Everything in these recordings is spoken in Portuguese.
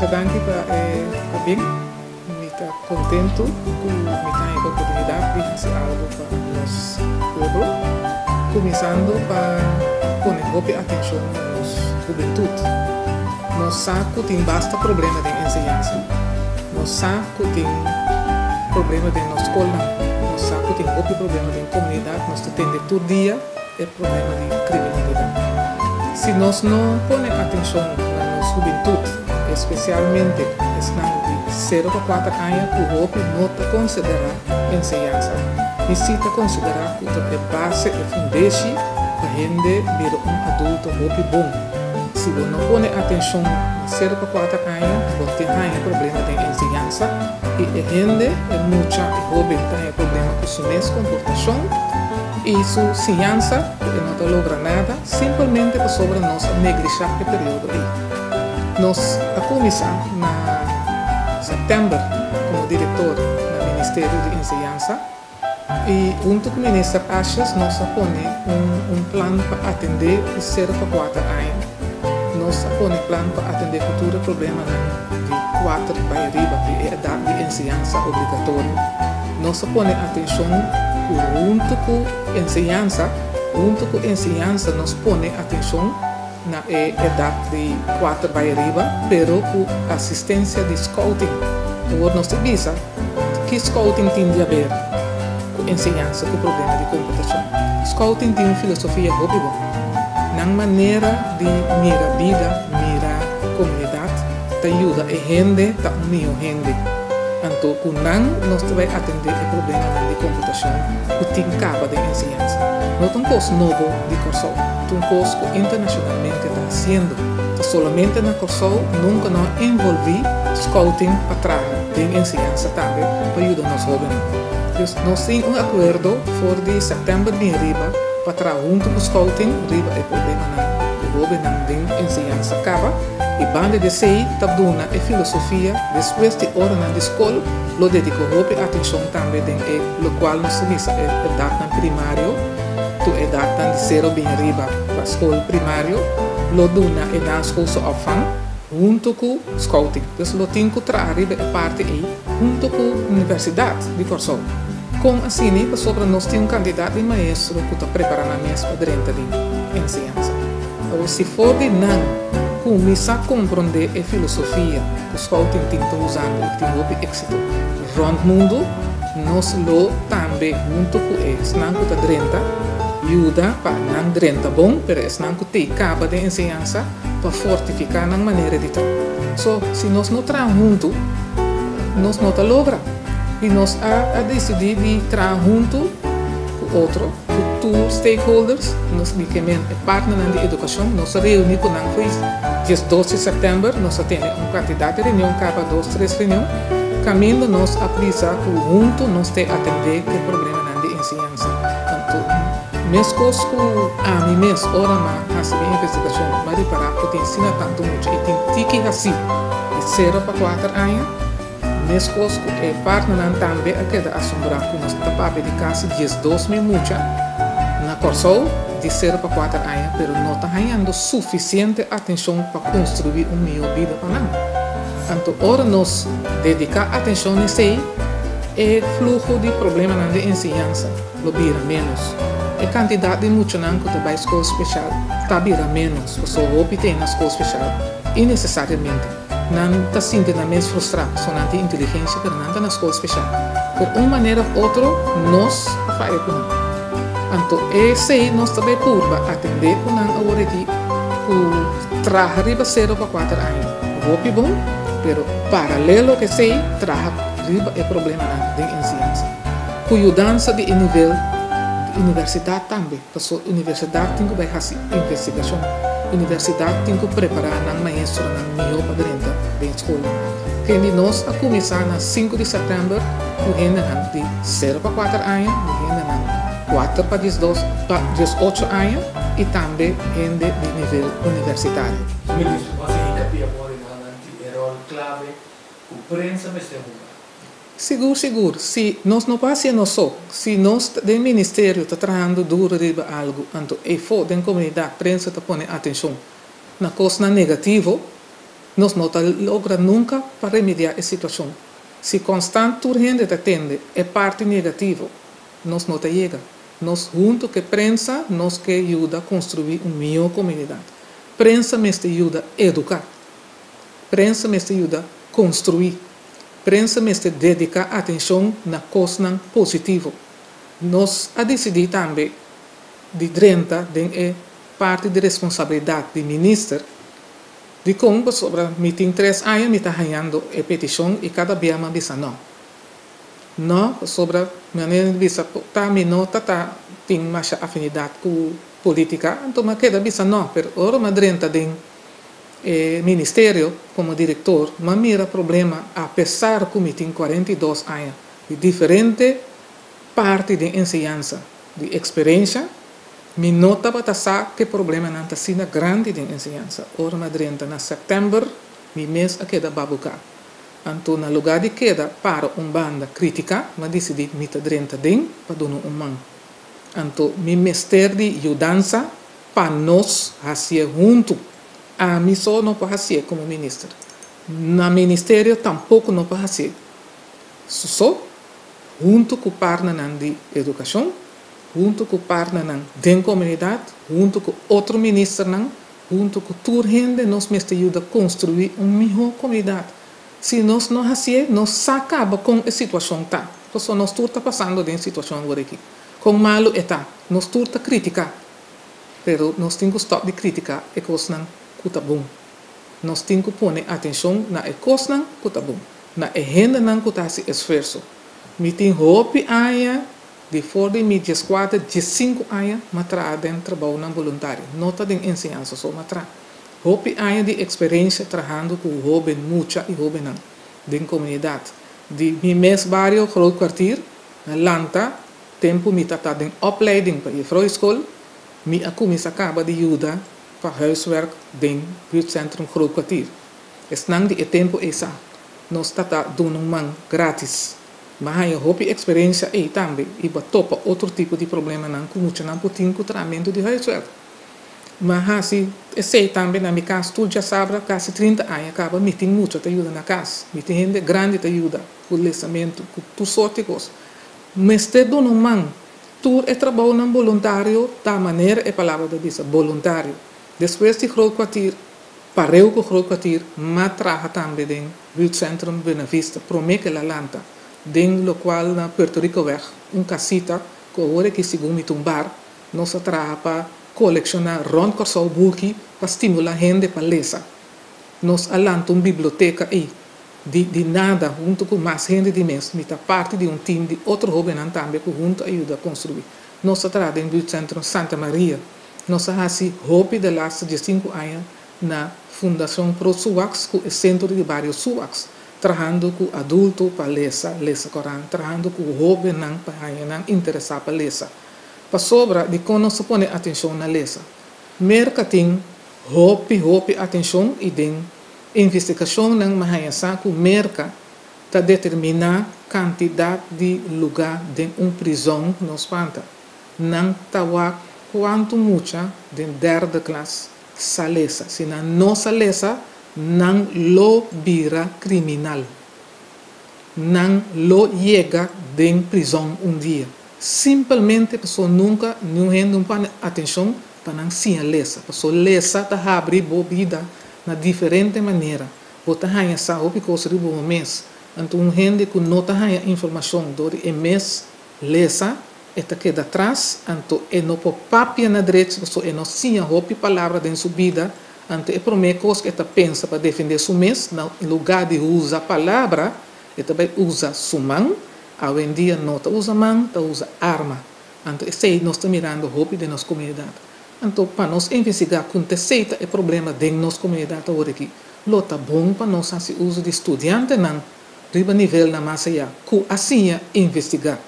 graças a Deus para bem, me está contento com me tem a oportunidade de fazer algo para o nosso povo, começando para poner atenção na juventude. Nós sabemos que tem bastante problema de ensinança, nós sabemos que tem problema de nossa escola, nós sabemos que tem outro problema de comunidade, nós temos todo dia é problema de criminalidade. Se nós não ponemos atenção na nossa juventude, especialmente de 0 a 4 anos, o hope não está considerado ensinança. Necessita considerar que é base e fundação para a gente ver adulto hope bom. Se você não põe atenção na 0 a 4 anos, você tem problema de ensinança e a gente é muita hope tem problema com sua comportação e sua ciência não logra nada simplesmente sobre nossa negligência do período aí. Nós começamos em setembro como diretor do Ministério de Ensinança e junto com o ministro Achas nós põe plano para atender os 0 a 4 anos. Nós põe plano para atender futuro problema de 4 para arriba de idade de ensinança obrigatória. Nós põe atenção junto com ensinança, nós põe atenção na idade de 4 para arriba, pero com assistência de scouting. Por nós visa que scouting tem a ver com ensinança, com problema de computação. Scouting tem uma filosofia muito boa. Na maneira de mirar a vida, mirar a comunidade, te ajuda a gente, te une a gente. Então, com nós vai atender o problema de computação, que tem capa de ensinança. Não é uma coisa nova de Corsol, é uma coisa que internacionalmente está fazendo. Somente na Corsol nunca não envolvi scouting para trás de ensinança também, para ajudar os jovens. Nós temos acordo for de setembro de arriba, para trás junto com o scouting, arriba é problema na jovem de ensinança capa. E banda de sei, tabduna e filosofia, depois de hora na escola, lo dedico a atenção também no qual nós temos a idade primário, tu idade de 0 bem arriba para a escola primário, lo duna e na escola só afan, junto com o scouting. Então, lo tenho que arriba a parte aí, junto com a universidade de Corsol. Com assim, sobre nós temos um candidato de maestro que está preparando a mesa para dentro de ensinança. Ou se for de não, começar a compreender a filosofia que o scouting está usando e tem muito êxito no mundo, nós lo também junto com eles, não que está drenta, ajuda para não drenta bom, mas não que tem capa de ensinança para fortificar na maneira de trabalhar. So, se nós não trabalhamos juntos, nós não logramos. E nós a decidir de trabalhar junto com outro, com todos os stakeholders, nós bicamente partner de educação, nós reunimos com nós dia 12 de setembro, nós temos uma quantidade de reunião, cada 2, 3 reuniões, caminho nós avisar que junto nós temos atender o problema de ensinança. Então, mesmo que a mim mesmo, ora mais a investigação, mas reparar que tem ensina tanto muito e tem que assim, de 0 para 4 anos, mesmo que é partner também a queda assombrar que nós estamos de casa dias 2 mil muito na Corsol, de 0 para 4 anos, mas não está ganhando suficiente atenção para construir uma melhor vida para nós. Então, ora nós dedicar atenção nesse fluxo de problemas de ensinança, lo vira menos. A quantidade de muitos anos que trabalham na escola especial está vira menos, que só obtém na escola especial, e necessariamente não está sentindo mesmo frustrado, só não tem inteligência, mas não está na escola especial. Por uma maneira ou outra, nós fazemos com nós. Então, esse nós também curva atender com nós agora aqui, o trabalho de 0 para 4 anos. O bom, mas paralelo que sei, trabalho é problema de ensinança. Cuidança de nível de universidade também, porque a universidade tem que fazer investigação. A universidade tem que preparar os maestros melhor para dentro da escola. Que nós a começar na 5 de setembro, o gente de 0 para 4 anos, o gente 4 para 18 anos e também gente de nível universitário. Ministro, você ainda pia por o rol clave, o prensa me Seguro. Se nós não passamos só, se nós do Ministério está trabalhando duro de algo, então e for da comunidade, a prensa está pondo atenção na coisa negativa, nós não logra nunca para remediar a situação. Se constante urgente atende é parte negativa, nós não chega. Nós junto que prensa, nós que ajuda a construir uma melhor comunidade. Prensa me ajuda a educar. Prensa me ajuda a construir. Prensa me dedica atenção na coisa positiva. Nós a decidir também de 30 é parte de responsabilidade do ministro de como sobre meeting 3 anos me está ganhando a petição e cada dia me diz não sobre maneira de vista tá me nota tá tem mais afinidade com política então me queda diz não pero ora me 30 de ministério como diretor me mira problema apesar que me tem 42 anos de diferente parte de ensinança de experiência me nota para saber que problema não está sendo grande de ensinança ora me 30 na setembro me mês a queda babuca então no lugar de queda para banda crítica me decidi me tá 30 den para dar mão então me mestre de ajudança para nós fazer junto a mim só não para fazer como ministro no ministério tampouco não para fazer só junto com o partner de educação junto com o partner da comunidade junto com outro ministro junto com toda gente nós mestre ajuda a construir uma melhor comunidade se nós não fazemos nós acaba com a situação tá porque nós tudo está passando de situação agora aqui com malo está nós tudo está criticar pero nós temos que stop de criticar e coisa não que tá bom nós temos que pôr atenção na coisa não que tá bom na gente não que tá se esforço me tem hope aia de fora de mídia 4 de 5 anos matra dentro trabalho não voluntário nota de ensinança só matra hope aia de experiência trabalhando com jovem muita e jovem não de comunidade de mi mes barrio groot kwartier na lanta tempo me tá de opleiding para ir escola me a começar acaba de ajuda para huiswerk ding buurtcentrum groot kwartier es nang de tempo esa nós tá dando man grátis mas a hope experiência aí também e para topa outro tipo de problema não com muito não putin com tratamento de huiswerk mas assim sei também na minha casa tu já sabe quase 30 anos acaba me tem muito te ajuda na casa me tem gente grande te ajuda com o lesamento com tu sorte coisa mas te dando man tu é trabalho não voluntário da maneira é palavra de dizer voluntário depois de groot kwartier pareu com groot kwartier mas traga também dentro do centro Benavista promete la lanta dentro do qual na Puerto Rico weg casita que agora que segundo um bar nós traga para colecionar rond corso boekje para estimular gente para ler. Nós alanta biblioteca aí de nada junto com mais gente de mês, me parte de time de outro jovem também que junto ajuda a construir. Nós trabalhamos no centro Santa Maria. Nós fazemos hope de last de 5 anos na Fundação Pro Suax, que é centro de bairro Suax, trabalhando com adultos para ler Corão, trabalhando com jovens para interessar para ler. Para sobra de quando nós põe atenção na lesa. Mercating, hope atenção e den investigação ng mahayasa que merca ta determinar quantidade de lugar de prisão nos panta. Nang tawa quanto mucha de 3ª classe sa lesa. Se na nossa lesa nang lo bira criminal. Nang lo llega de prisão dia. Simplesmente a pessoa nunca não põe atenção para não se lesa. A pessoa lesa está abre bobida na diferente maneira. Bota hanha sa o pico se ribo mês. Então gente que não tá hanha informação do mês lesa está queda atrás. Então é no papia na direita pessoa é no sinha hopi palavra de subida. Então é promete coisa que está pensa para defender seu mês no lugar de usar palavra, é também usa sumang. Hoje em dia não usa mão, usa arma. Então, esse nós estamos mirando o hobby de nossa comunidade. Então, para nós investigar o que aceita o problema de nossa comunidade agora aqui, lo tá bom para nós fazer uso de estudante não, riba nível na massa já, que assim investigar.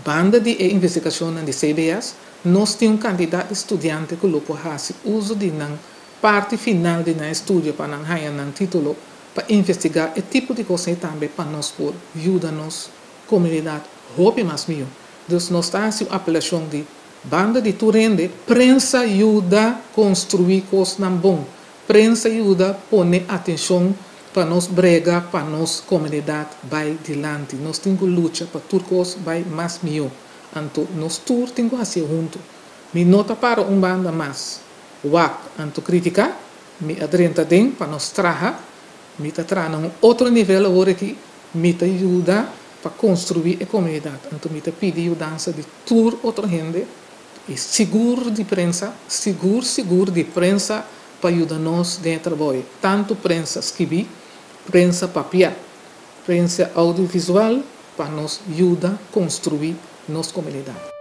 Banda de investigação de CBS, nós temos candidato de estudante que lo pode fazer uso de não parte final de não estudo para não ganhar não título para investigar o tipo de coisa também para nós por ajuda-nos comunidade hope mais mil. Dus nós estamos a apelação de banda de turende, prensa ajuda a construir coisas não bom. prensa ajuda a pôr atenção para nós brega, para nossa comunidade vai adiante. Nós temos que lutar para tudo que vai mais melhor. Então, nós todos temos que fazer junto. Me nota para banda mais. Anto criticar, me adrenta dentro para nós trabalhar, me trabalhar num outro nível agora que me ajuda para construir a comunidade. Então, me pede ajuda de toda outra gente e seguro de prensa, seguro de prensa para ajudar nós dentro do trabalho. Tanto prensa escrever, prensa papel, prensa audiovisual, para nos ajudar a construir nossa comunidade.